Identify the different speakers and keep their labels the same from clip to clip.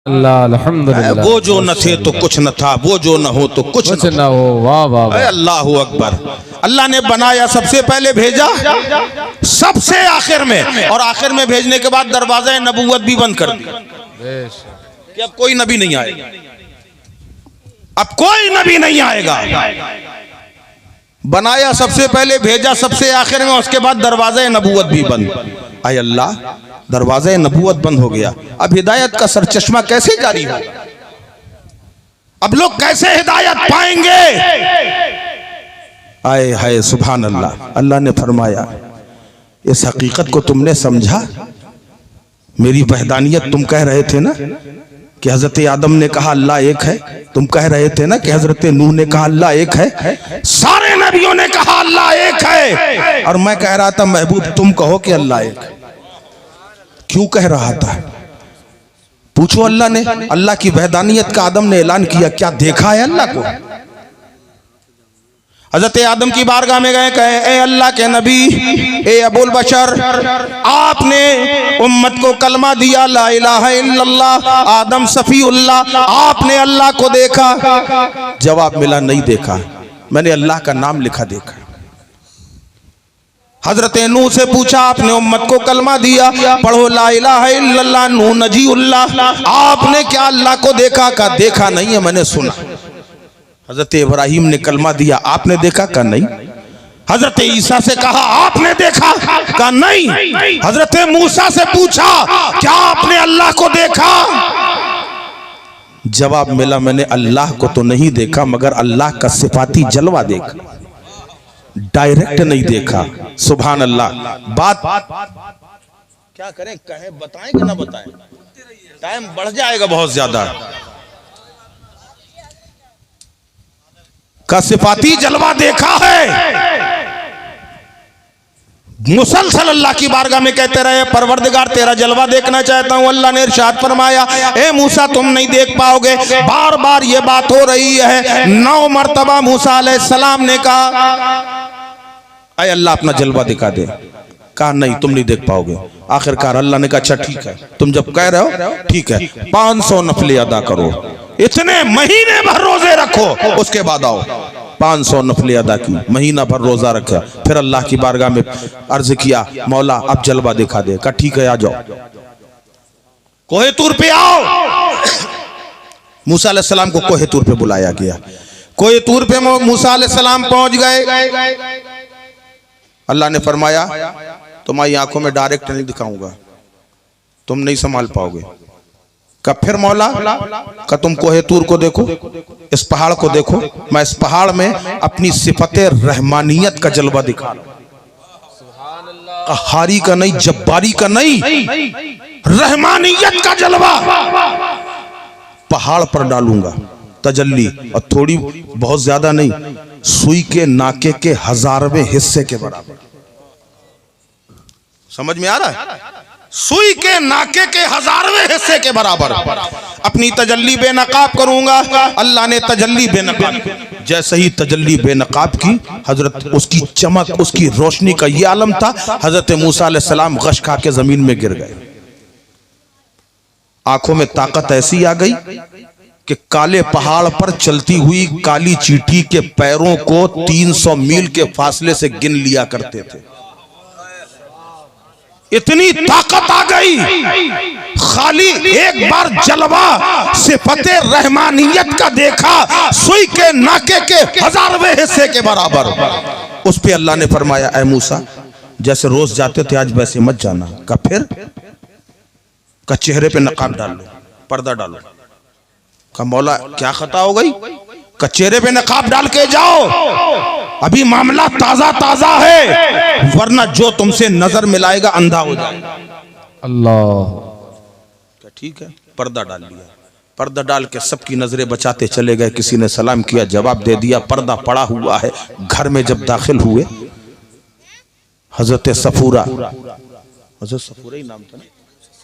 Speaker 1: अल्लाह अल्हम्दुलिल्लाह।
Speaker 2: वो जो न थे तो कुछ न था, वो जो न हो तो कुछ
Speaker 1: न हो। वाह वाह वाह।
Speaker 2: अल्लाह अकबर। अल्लाह ने बनाया, सबसे पहले भेजा सबसे आखिर में, और आखिर में भेजने के बाद दरवाजा नबूवत भी बंद कर दिया कि अब कोई नबी नहीं आएगा, अब कोई नबी नहीं आएगा। बनाया सबसे पहले, भेजा सबसे आखिर में, उसके बाद दरवाजा नबूवत भी बंद। आय अल्लाह, दरवाजा नबूवत बंद हो गया, अब हिदायत का सरचश्मा कैसे जारी होगा? अब लोग कैसे हिदायत पाएंगे? आए हाय सुभान अल्लाह। अल्लाह ने फरमाया, इस हकीकत को तुमने समझा? मेरी वहदानियत तुम कह रहे थे ना कि हजरत आदम ने कहा अल्लाह एक है, तुम कह रहे थे ना कि हजरत नूह ने कहा अल्लाह एक है, सारे नबियों ने कहा अल्लाह एक है, और मैं कह रहा था महबूब तुम कहो कि अल्लाह एक है। क्यों कह रहा था? पूछो अल्लाह ने, अल्लाह की वहदानियत का आदम ने ऐलान किया, क्या देखा है अल्लाह को? हजरत आदम की बारगाह में गए, कहे ए अल्लाह के नबी, ए अबुल बशर, आपने उम्मत को कलमा दिया ला इलाहा इल्लल्लाह, आदम सफीउल्लाह, आपने अल्लाह को देखा? जवाब मिला नहीं देखा, मैंने अल्लाह का नाम लिखा देखा। हजरत नूह से पूछा, आपने उम्मत को कलमा दिया, पढ़ो ला इलाहा इल्लल्लाह नूह नजीउल्लाह, आपने क्या अल्लाह को देखा? का देखा नहीं है, मैंने सुना। हजरत इब्राहिम ने कलमा दिया, आपने देखा? का नहीं। हजरत ईसा से कहा, आपने देखा? का नहीं। हजरत मूसा से पूछा, क्या आपने अल्लाह को देखा? जवाब मिला, मैंने अल्लाह को तो नहीं देखा, मगर अल्लाह का सिफाती जलवा देखा, डायरेक्ट नहीं देखा। सुभान अल्लाह। बात क्या करें, कहें, बताएं कि ना बताएं? टाइम बढ़ जाएगा बहुत ज्यादा। का सिफाती जलवा देखा है, मुसलसल अल्लाह की बारगाह में कहते रहे, परवरदिगार तेरा जलवा देखना चाहता हूं। अल्लाह ने इरशाद फरमाया, ए मूसा तुम नहीं देख पाओगे। बार बार ये बात हो रही है, 9 मरतबा मूसा अलैहिस्सलाम ने कहा, अय अल्लाह अपना जलवा दिखा दे। कहा नहीं, तुम नहीं देख पाओगे। आखिरकार अल्लाह ने कहा, अच्छा ठीक है, तुम जब कह रहे हो ठीक है, 500 नफले अदा करो, इतने महीने भर रोजे रखो, उसके बाद आओ। 500 नफले अदा की, महीना भर रोजा रखा, फिर अल्लाह की बारगाह में अर्ज किया, मौला अब जलवा दिखा दे। कहा ठीक है, आ जाओ, कोहे तूर पे आओ। मूसा अलैहिस्सलाम को कोहे तूर पे बुलाया गया। कोहे तूर पे मूसा अलैहिस्सलाम पहुंच गए। अल्लाह ने फरमाया, तुम्हारी आंखों में डायरेक्ट नहीं दिखाऊंगा, तुम नहीं संभाल पाओगे। का फिर मौला? का तुम कोहे तूर को देखो, इस पहाड़ को देखो, मैं इस पहाड़ में अपनी सिफते रहमानियत का जलवा दिखा रहा हूं, हारी का नहीं, जब्बारी का नहीं, रहमानियत का जलवा पहाड़ पर डालूंगा, तजल्ली, और थोड़ी बहुत ज्यादा नहीं, सुई के नाके के 1000वें हिस्से के बराबर। समझ में आ रहा है? सुई के नाके के 1000वें हिस्से के बराबर अपनी तजल्ली बेनकाब करूंगा। अल्लाह ने तजल्ली बेनकाब, जैसे ही तजल्ली बेनकाब की, हजरत उसकी चमक, उसकी रोशनी का ये आलम था, हजरत मूसा अलैहिस्सलाम गश खा के जमीन में गिर गए। आंखों में ताकत ऐसी आ गई कि काले पहाड़ पर चलती हुई काली चींटी के पैरों को 300 मील के फासले से गिन लिया करते थे। इतनी ताकत आ गई, खाली एक बार जलवा सिफते रहमानियत का देखा, सुई के नाके के 1000वें हिस्से के बराबर। उस पे अल्लाह ने फरमाया, ऐ मूसा, जैसे रोज जाते थे आज वैसे मत जाना। का फिर? का चेहरे पे नकाब डाल लो, पर्दा डालो। का मौला क्या खता हो गई? का चेहरे पे नकाब डाल के जाओ, अभी मामला ताजा ताजा है, वरना जो तुमसे नजर मिलाएगा अंधा हो जाएगा।
Speaker 1: अल्लाह।
Speaker 2: ठीक है, पर्दा डाल लिया। पर्दा डाल के सबकी नजरें बचाते चले गए। किसी ने सलाम किया, जवाब दे दिया, पर्दा पड़ा हुआ है। घर में जब दाखिल हुए, हजरत सफूरा, हजरत सफूरा ही नाम था ना,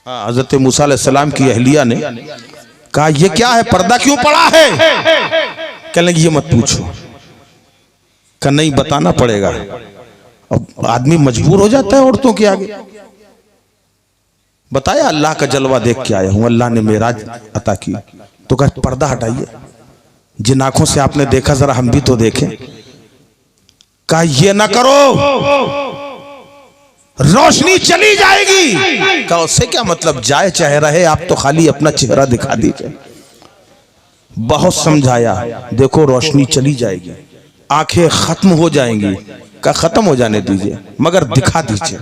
Speaker 2: हाँ, हजरत मूसा अलैहिस्सलाम की अहलिया ने कहा, ये क्या है, पर्दा क्यों पड़ा है? कहने लगी, ये मत पूछो। का नहीं, बताना पड़ेगा। अब आदमी मजबूर हो जाता है औरतों के आगे। बताया अल्लाह का जलवा देख के आया हूं, अल्लाह ने मेराज अता की। तो कहा पर्दा हटाइए, जिन आंखों से आपने देखा जरा हम भी तो देखें। कहा ये ना करो, रोशनी चली जाएगी। कहा उससे क्या मतलब, जाए चाहे रहे, आप तो खाली अपना चेहरा दिखा दीजिए। बहुत समझाया, देखो रोशनी चली जाएगी, आंखें खत्म हो जाएंगी। का खत्म हो जाने दीजिए मगर दिखा दीजिए।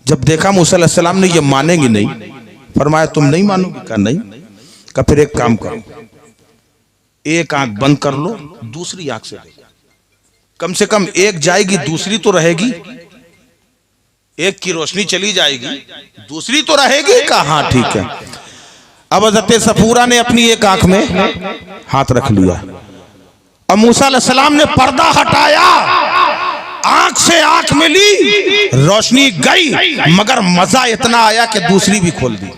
Speaker 2: जब देखा मूसा अलैहिस्सलाम ने ये मानेंगे नहीं, फरमाया तुम नहीं मानोगे? का नहीं। का फिर एक काम करो, एक आंख बंद कर लो, दूसरी आंख से देखो, कम से कम एक जाएगी दूसरी तो रहेगी। एक की रोशनी चली जाएगी, दूसरी तो रहेगी। कहा हाँ ठीक है। अब हज़रत सफूरा ने अपनी एक आंख में हाथ रख लिया और मूसा अलैहिस्सलाम ने पर्दा हटाया, आंख से आंख मिली, रोशनी गई, मगर मजा इतना आया कि दूसरी भी खोल दी।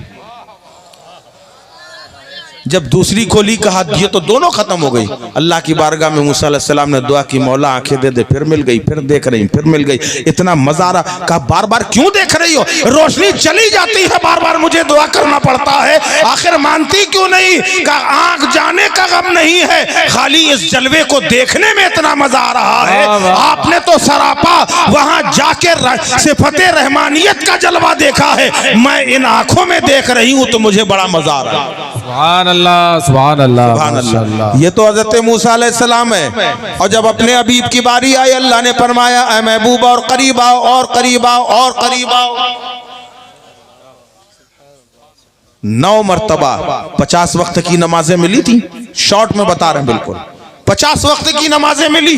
Speaker 2: जब दूसरी खोली, कहा ये तो दोनों खत्म हो गई। अल्लाह की बारगाह में मूसा अलैहिस्सलाम ने दुआ की, मौला आंखें दे दे। फिर मिल गई, फिर देख रही, फिर मिल गई। इतना मजा आ रहा। कहा बार बार क्यों देख रही हो, रोशनी चली जाती है, बार बार मुझे दुआ करना पड़ता है, आखिर मानती क्यों नहीं? कहा आंख जाने का गम नहीं है, खाली इस जलवे को देखने में इतना मजा आ रहा है। आपने तो सरापा वहां जाके सिफते रहमानियत का जलवा देखा है, मैं इन आंखों में देख रही हूं तो मुझे बड़ा मजा आ रहा है।
Speaker 1: सुभान अल्लाह, सुभान अल्लाह,
Speaker 2: सुभान अल्लाह। ये तो हज़रत मूसा अलैहिस्सलाम है। और जब अपने हबीब की बारी आई, अल्लाह ने फरमाया ऐ महबूब और करीब आओ, और करीब आओ, और करीब आओ। 9 मरतबा 50 वक्त की नमाजें मिली थी। शॉर्ट में बता रहे हैं, बिल्कुल 50 वक्त की नमाजें मिली।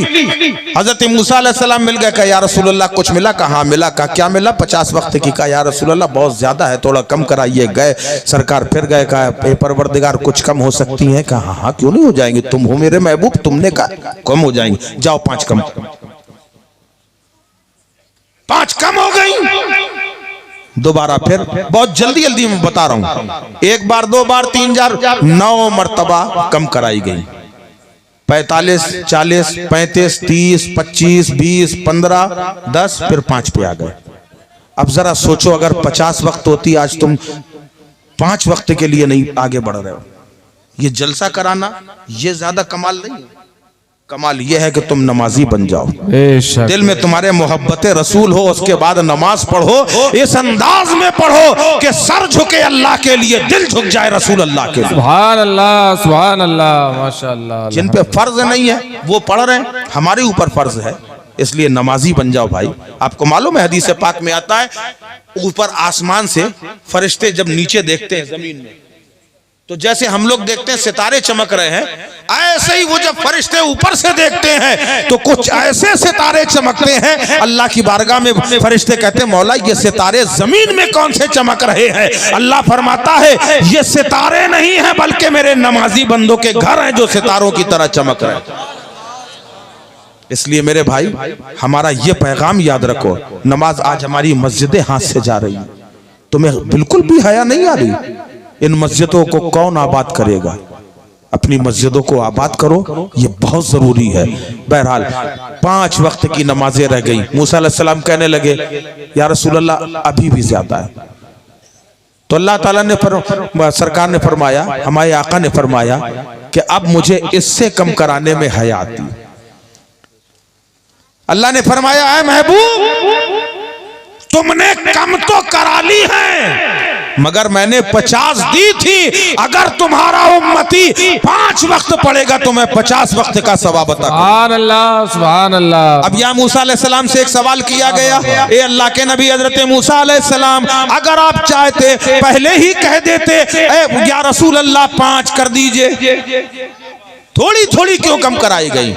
Speaker 2: हजरत मूसा अलैहिस्सलाम मिल गए। कहा या रसूलल्लाह कुछ मिला? कहा मिला। कहा क्या मिला? 50 वक्त की। कहा या रसूलल्लाह बहुत ज्यादा है, थोड़ा कम कराइए। गए सरकार, फिर गए। कहा परवरदिगार कुछ कम हो सकती है? कहा हाँ क्यों नहीं हो जाएंगे, तुम हो मेरे महबूब, तुमने कहा कम हो जाएंगे, जाओ 5 कम। 5 कम हो गई। दोबारा फिर बहुत जल्दी जल्दी मैं बता रहा हूं, 1 बार 2 बार 3 बार 9 मरतबा कम कराई गई। 45 40 35 30 25 20 15 10 फिर 5 पे आ गए। अब जरा सोचो, अगर 50 वक्त होती, आज तुम 5 वक्त के लिए नहीं आगे बढ़ रहे हो। ये जलसा कराना ये ज्यादा कमाल नहीं है। कमाल ये है कि तुम नमाजी बन जाओ, दिल में तुम्हारे मोहब्बत रसूल हो, उसके बाद नमाज पढ़ो, इस अंदाज में पढ़ो कि सर झुके अल्लाह के लिए, दिल झुक जाए रसूल अल्लाह के लिए।
Speaker 1: सुभान अल्लाह, सुभान अल्लाह, माशाअल्लाह।
Speaker 2: जिन पे फर्ज नहीं है वो पढ़ रहे हैं, हमारे ऊपर फर्ज है, इसलिए नमाजी बन जाओ भाई। आपको मालूम है हदीस पाक में आता है, ऊपर आसमान से फरिश्ते जब नीचे देखते हैं जमीन में, तो जैसे हम लोग देखते हैं सितारे चमक रहे हैं, ऐसे ही वो जब फरिश्ते ऊपर से देखते हैं तो कुछ ऐसे सितारे चमकते हैं। अल्लाह की बारगाह में फरिश्ते कहते हैं मौला ये सितारे जमीन में कौन से चमक रहे हैं? अल्लाह फरमाता है ये सितारे नहीं है, बल्कि मेरे नमाजी बंदों के घर हैं जो सितारों की तरह चमक रहे हैं। इसलिए मेरे भाई, हमारा ये पैगाम याद रखो, नमाज आज हमारी मस्जिदें हाथ से जा रही, तुम्हें बिल्कुल भी हया नहीं आ रही। इन मस्जिदों को कौन आबाद करेगा? अपनी मस्जिदों को आबाद करो, ये बहुत जरूरी है। बहरहाल 5 वक्त की नमाजें रह गई। मूसा अलैहिस्सलाम कहने लगे या रसूल अल्लाह अभी भी ज्यादा है। तो अल्लाह ताला ने सरकार ने फरमाया, हमारे आका ने फरमाया कि अब मुझे इससे कम कराने में हया आती। अल्लाह ने फरमाया ऐ महबूब तुमने कम तो करा ली है, मगर मैंने 50 दी थी। अगर तुम्हारा उम्मती 5 वक्त पढ़ेगा तो मैं 50 वक्त का सवाब अता करूंगा।
Speaker 1: सुभान अल्लाह, सुभान अल्लाह।
Speaker 2: अब या मूसा अलैहिस्सलाम से एक सवाल किया गया, ए अल्लाह के नबी हजरत मूसा अलैहिस्सलाम, अगर आप चाहते पहले ही कह देते या रसूल अल्लाह 5 कर दीजिए, थोड़ी थोड़ी क्यों कम कराई गई?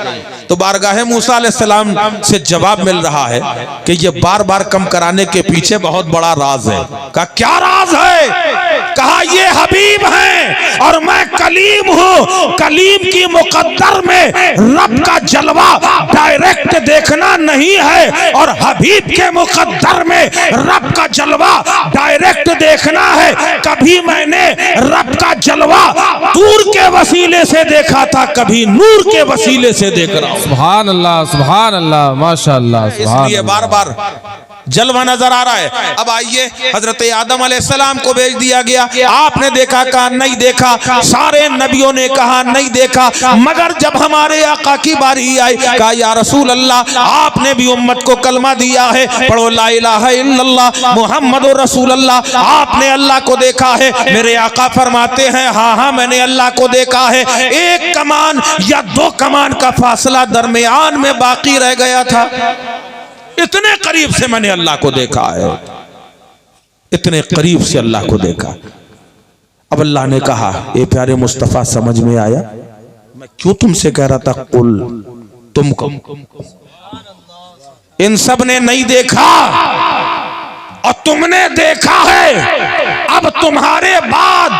Speaker 2: तो बारगाह मूसा अलैहिस्सलाम से जवाब मिल रहा है कि ये बार बार कम कराने के पीछे बहुत बड़ा राज है। कहा क्या राज है? कहा ये हबीब हैं और मैं कलीम हूं। कलीम की मुकद्दर में रब का जलवा डायरेक्ट देखना नहीं है, और हबीब के मुकद्दर में रब का जलवा डायरेक्ट देखना है। कभी मैंने रब का जलवा दूर के वसीले से देखा था, कभी नूर के वसीले से देख रहा हूं।
Speaker 1: सुभान अल्लाह, सुभान अल्लाह, माशाअल्लाह।
Speaker 2: इसलिए बार बार जलवा नजर आ रहा है। अब आइए, हजरत आदम अलैहिस्सलाम को भेज दिया गया, आपने देखा, कहा नहीं देखा, सारे नबियों ने कहा नहीं देखा, मगर जब हमारे आका की बारी आई, कहा या रसूल अल्लाह, आपने भी उम्मत को कलमा दिया है, पढ़ो ला इलाहा इल्लल्लाह मुहम्मदुर रसूलुल्लाह, आपने अल्लाह को देखा है। मेरे आका फरमाते हैं हाँ हाँ मैंने अल्लाह को देखा है। एक कमान या दो कमान का फासला दरमियान में बाकी रह गया था, इतने करीब से मैंने अल्लाह को देखा है, इतने करीब से अल्लाह को देखा। अब अल्लाह ने कहा ए प्यारे मुस्तफा, समझ में आया मैं क्यों तुमसे कह रहा था कुल तुमको। इन सब ने नहीं देखा और तुमने देखा है, अब तुम्हारे बाद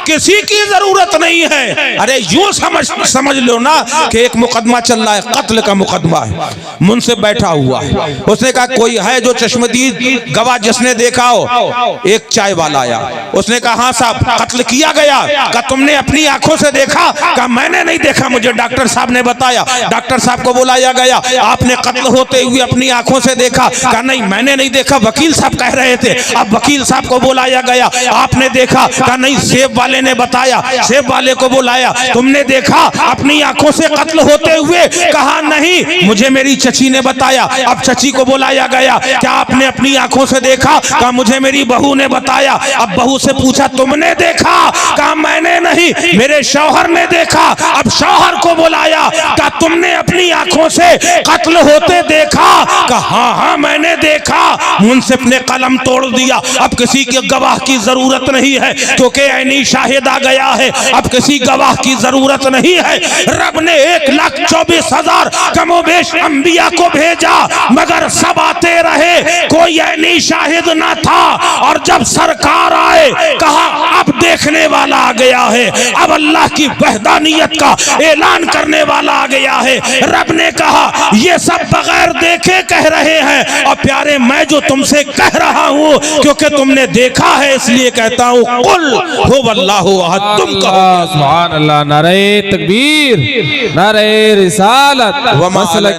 Speaker 2: किसी की जरूरत नहीं है। अरे यूं समझ लो ना कि एक मुकदमा चल रहा है, कत्ल का मुकदमा है, मुंसिफ बैठा हुआ है, उसने कहा कोई है जो चश्मदीद गवाह जिसने देखा हो। एक चाय वाला आया, उसने कहा हाँ साहब कत्ल किया गया। कहा तुमने अपनी आंखों से देखा? कहा मैंने नहीं देखा, मुझे डॉक्टर साहब ने बताया। डॉक्टर साहब को बुलाया गया, आपने कत्ल होते हुए अपनी आंखों से देखा? कहा नहीं मैंने नहीं देखा, वकील साहब कह रहे थे। अब वकील साहब को बुलाया गया, आपने देखा? कहा नहीं सेब वाले ने बताया। सेब वाले को बुलाया, तुमने देखा अपनी आंखों से कत्ल होते हुए? कहा नहीं मुझे मेरी चची ने बताया। अब चची को बुलाया गया, क्या आपने अपनी आंखों से देखा? कहा मुझे मेरी बहू ने बताया। अब बहू से पूछा तुमने देखा? कहा मैंने नहीं, मेरे शौहर ने देखा। अब शौहर को बुलाया, क्या तुमने अपनी आंखों से कत्ल होते देखा? कहा हाँ हाँ मैंने देखा। मुंसिफ ने कलम तोड़ दिया, अब किसी के गवाह की जरूरत नहीं है क्योंकि ऐनी शाहिद आ गया है, अब किसी गवाह की जरूरत नहीं है। रब ने 1,24,000 कमोबेश अंबिया को भेजा, मगर सब आते रहे, कोई ऐनी शाहिद ना था। और जब सरकार आए, कहा अब देखने वाला आ गया है, अब अल्लाह की वहदानियत का ऐलान करने वाला आ गया है। रब ने कहा ये सब बगैर देखे कह रहे हैं, और प्यारे मैं जो तुमसे कह रहा हूं क्योंकि तुमने देखा है इसलिए कहता हूं कुल हुवल्लाहु अहद। तुम कहो
Speaker 1: सुभान अल्लाह, नारे तकबीर, नारे रिसालत व मसलक